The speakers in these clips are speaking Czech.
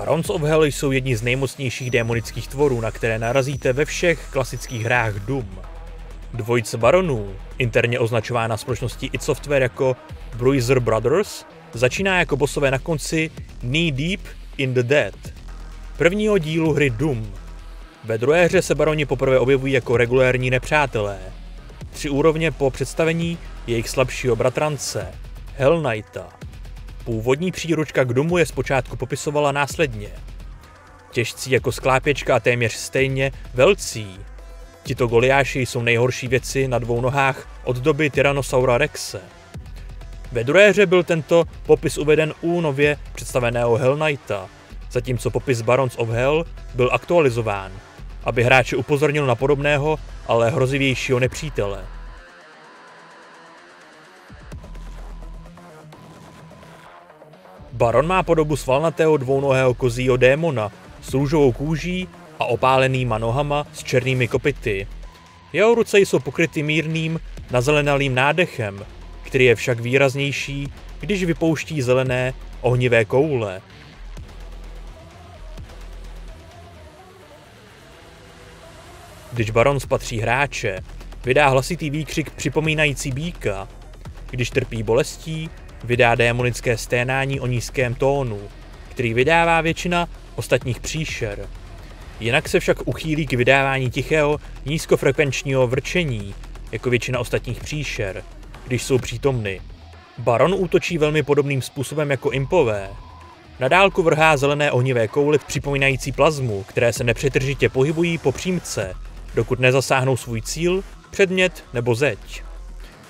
Barons of Hell jsou jedni z nejmocnějších démonických tvorů, na které narazíte ve všech klasických hrách Doom. Dvojice baronů, interně označována společností id Software jako Bruiser Brothers, začíná jako bossové na konci Knee Deep in the Dead, prvního dílu hry Doom. Ve druhé hře se baroni poprvé objevují jako regulérní nepřátelé. 3 úrovně po představení jejich slabšího bratrance, Hell Knighta. Původní příručka k Doomu je zpočátku popisovala následně. Těžcí jako sklápěčka a téměř stejně velcí. Tito Goliáši jsou nejhorší věci na 2 nohách od doby Tyrannosaura Rexe. Ve druhé hře byl tento popis uveden u nově představeného Hell Knighta, zatímco popis Barons of Hell byl aktualizován, aby hráče upozornil na podobného, ale hrozivějšího nepřítele. Baron má podobu svalnatého dvounohého kozího démona s růžovou kůží a opálenýma nohama s černými kopyty. Jeho ruce jsou pokryty mírným, nazelenalým nádechem, který je však výraznější, když vypouští zelené, ohnivé koule. Když Baron spatří hráče, vydá hlasitý výkřik připomínající býka. Když trpí bolestí, vydá démonické sténání o nízkém tónu, který vydává většina ostatních příšer. Jinak se však uchýlí k vydávání tichého, nízkofrekvenčního vrčení, jako většina ostatních příšer, když jsou přítomny. Baron útočí velmi podobným způsobem jako impové. Na dálku vrhá zelené ohnivé koule připomínající plazmu, které se nepřetržitě pohybují po přímce, dokud nezasáhnou svůj cíl, předmět nebo zeď.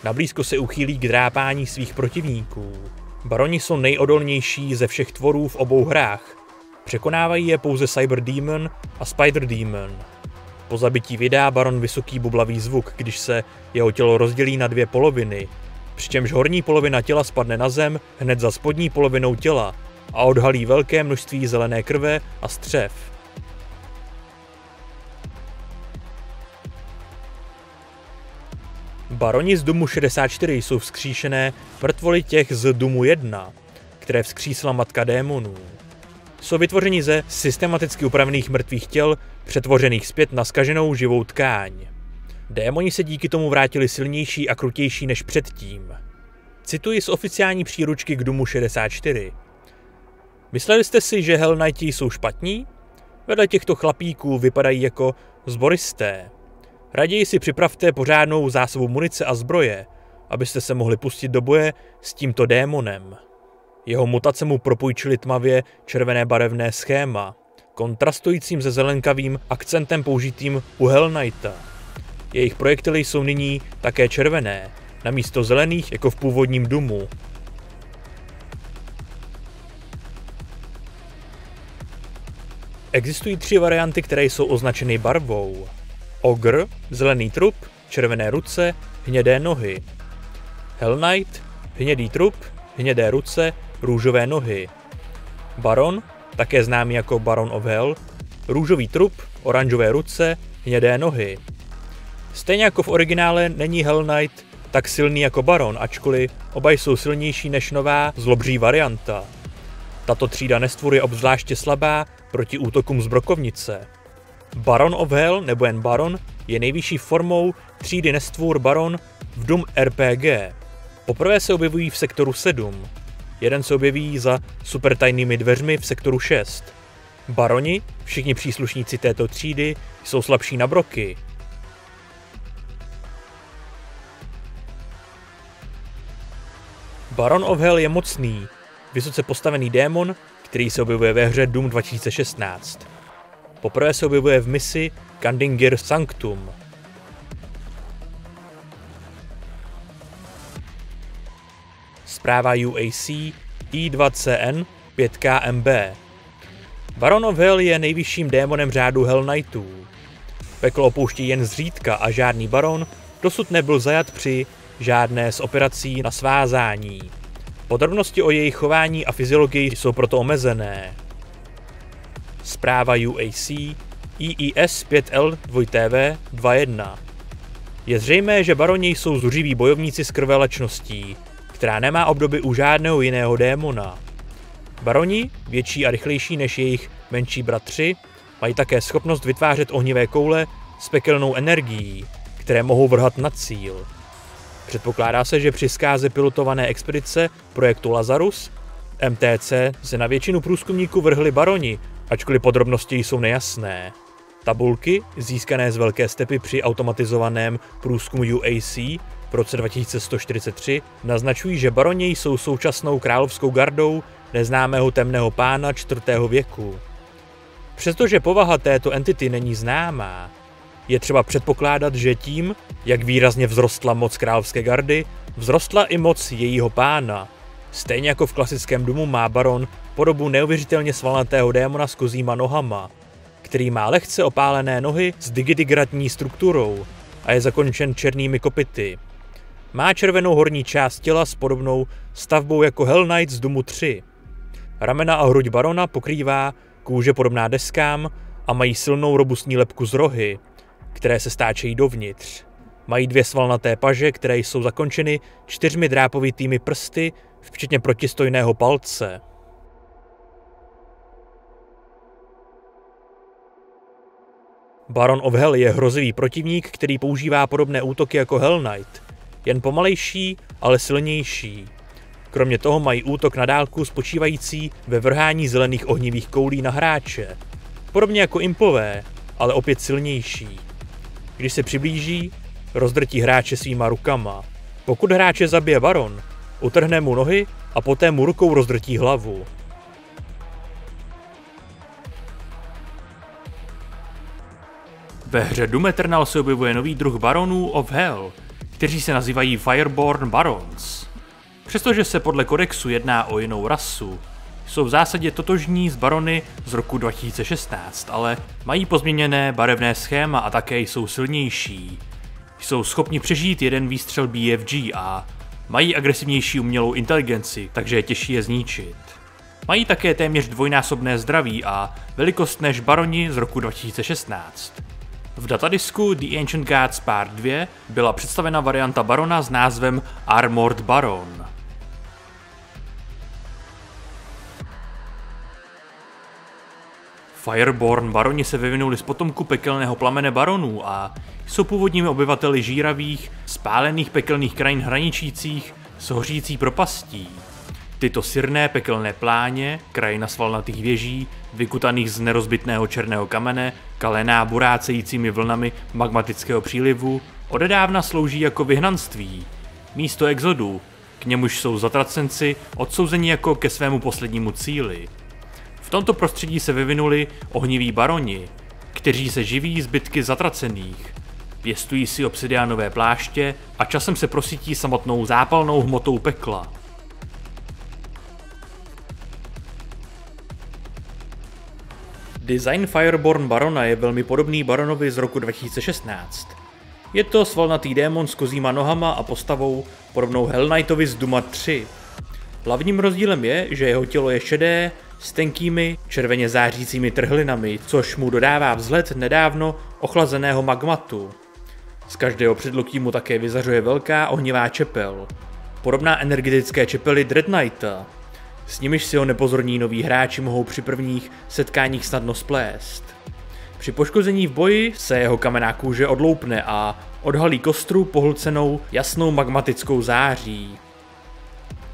Nablízko se uchýlí k drápání svých protivníků. Baroni jsou nejodolnější ze všech tvorů v obou hrách. Překonávají je pouze Cyber Demon a Spider Demon. Po zabití vydá Baron vysoký bublavý zvuk, když se jeho tělo rozdělí na 2 poloviny, přičemž horní polovina těla spadne na zem hned za spodní polovinou těla a odhalí velké množství zelené krve a střev. Baroni z Doomu 64 jsou vzkříšené mrtvoly těch z Doomu 1, které vzkřísila matka démonů. Jsou vytvořeni ze systematicky upravených mrtvých těl, přetvořených zpět na zkaženou živou tkáň. Démoni se díky tomu vrátili silnější a krutější než předtím. Cituji z oficiální příručky k Doomu 64. Mysleli jste si, že Hell Knighti jsou špatní? Vedle těchto chlapíků vypadají jako zboristé. Raději si připravte pořádnou zásobu munice a zbroje, abyste se mohli pustit do boje s tímto démonem. Jeho mutace mu propůjčily tmavě červené barevné schéma, kontrastujícím se zelenkavým akcentem použitým u Hell Knighta. Jejich projektily jsou nyní také červené, namísto zelených jako v původním Doomu. Existují 3 varianty, které jsou označeny barvou. Ogr, zelený trup, červené ruce, hnědé nohy. Hell Knight, hnědý trup, hnědé ruce, růžové nohy. Baron, také známý jako Baron of Hell, růžový trup, oranžové ruce, hnědé nohy. Stejně jako v originále není Hell Knight tak silný jako Baron, ačkoliv oba jsou silnější než nová zlobří varianta. Tato třída nestvůr je obzvláště slabá proti útokům z brokovnice. Baron of Hell nebo jen Baron je nejvyšší formou třídy nestvůr Baron v Doom RPG. Poprvé se objevují v sektoru 7. Jeden se objeví za supertajnými dveřmi v sektoru 6. Baroni, všichni příslušníci této třídy, jsou slabší na broky. Baron of Hell je mocný, vysoce postavený démon, který se objevuje ve hře Doom 2016. Poprvé se objevuje v misi Kandingir Sanctum. Zpráva UAC I2CN 5KMB. Baron of Hell je nejvyšším démonem řádu Hell Knightů. Peklo opouští jen zřídka a žádný baron dosud nebyl zajat při žádné z operací na svázání. Podrobnosti o jejich chování a fyziologii jsou proto omezené. Zpráva UAC IIS 5L 2TV 21. Je zřejmé, že baroni jsou zuřiví bojovníci s krvelečností, která nemá obdoby u žádného jiného démona. Baroni, větší a rychlejší než jejich menší bratři, mají také schopnost vytvářet ohnivé koule s pekelnou energií, které mohou vrhat na cíl. Předpokládá se, že při zkáze pilotované expedice projektu Lazarus MTC se na většinu průzkumníků vrhli baroni, ačkoliv podrobnosti jsou nejasné. Tabulky, získané z Velké stepy při automatizovaném průzkumu UAC v roce 2143, naznačují, že baroni jsou současnou královskou gardou neznámého temného pána 4. věku. Přestože povaha této entity není známá, je třeba předpokládat, že tím, jak výrazně vzrostla moc královské gardy, vzrostla i moc jejího pána. Stejně jako v klasickém domu má baron podobu neuvěřitelně svalnatého démona s kozíma nohama, který má lehce opálené nohy s digitální strukturou a je zakončen černými kopyty. Má červenou horní část těla s podobnou stavbou jako Hell Knight z Doomu 3. Ramena a hruď barona pokrývá kůže podobná deskám a mají silnou robustní lebku z rohy, které se stáčejí dovnitř. Mají 2 svalnaté paže, které jsou zakončeny 4 drápovitými prsty, včetně protistojného palce. Baron of Hell je hrozivý protivník, který používá podobné útoky jako Hell Knight, jen pomalejší, ale silnější. Kromě toho mají útok na dálku spočívající ve vrhání zelených ohnivých koulí na hráče. Podobně jako impové, ale opět silnější. Když se přiblíží, rozdrtí hráče svýma rukama. Pokud hráče zabije baron, utrhne mu nohy a poté mu rukou rozdrtí hlavu. Ve hře Doom Eternal se objevuje nový druh baronů of Hell, kteří se nazývají Fireborn Barons. Přestože se podle kodexu jedná o jinou rasu, jsou v zásadě totožní s barony z roku 2016, ale mají pozměněné barevné schéma a také jsou silnější. Jsou schopni přežít jeden výstřel BFG a mají agresivnější umělou inteligenci, takže je těžší je zničit. Mají také téměř dvojnásobné zdraví a velikost než baroni z roku 2016. V datadisku The Ancient Gods Part 2 byla představena varianta barona s názvem Armored Baron. Fireborn baroni se vyvinuli z potomku pekelného plamene baronů a jsou původními obyvateli žíravých, spálených pekelných krajin hraničících s hořící propastí. Tyto sirné pekelné pláně, krajina svalnatých věží, vykutaných z nerozbitného černého kamene, kalená burácejícími vlnami magmatického přílivu, odedávna slouží jako vyhnanství, místo exodu, k němuž jsou zatracenci odsouzeni jako ke svému poslednímu cíli. V tomto prostředí se vyvinuli ohniví baroni, kteří se živí zbytky zatracených. Pěstují si obsidiánové pláště a časem se prosytí samotnou zápalnou hmotou pekla. Design Fireborn barona je velmi podobný baronovi z roku 2016. Je to svalnatý démon s kozíma nohama a postavou podobnou Hell Knightovi z Dooma 3. Hlavním rozdílem je, že jeho tělo je šedé, s tenkými, červeně zářícími trhlinami, což mu dodává vzhled nedávno ochlazeného magmatu. Z každého předloktí mu také vyzařuje velká ohnivá čepel, podobná energetické čepeli Dread Knighta. S nimiž si ho nepozorní noví hráči mohou při prvních setkáních snadno splést. Při poškození v boji se jeho kamenná kůže odloupne a odhalí kostru pohlcenou jasnou magmatickou září.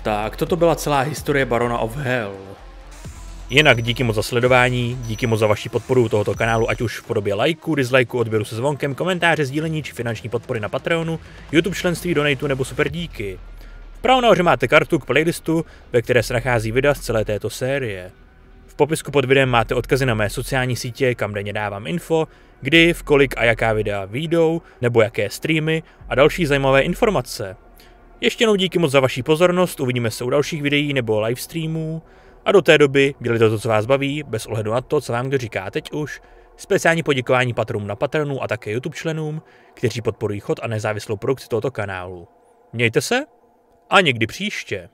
Tak toto byla celá historie Barona of Hell. Jinak díky moc za sledování, díky moc za vaši podporu tohoto kanálu, ať už v podobě lajku, dislajku, odběru se zvonkem, komentáře, sdílení či finanční podpory na Patreonu, YouTube členství, donatu nebo super díky. Vpravo nahoře máte kartu k playlistu, ve které se nachází videa z celé této série. V popisku pod videem máte odkazy na mé sociální sítě, kam denně dávám info, kdy, v kolik a jaká videa vyjdou, nebo jaké streamy a další zajímavé informace. Ještě jednou díky moc za vaši pozornost, uvidíme se u dalších videí nebo livestreamů a do té doby dělejte to, co vás baví, bez ohledu na to, co vám kdo říká teď už. Speciální poděkování patronům na Patreonu a také YouTube členům, kteří podporují chod a nezávislou produkci tohoto kanálu. Mějte se a někdy příště.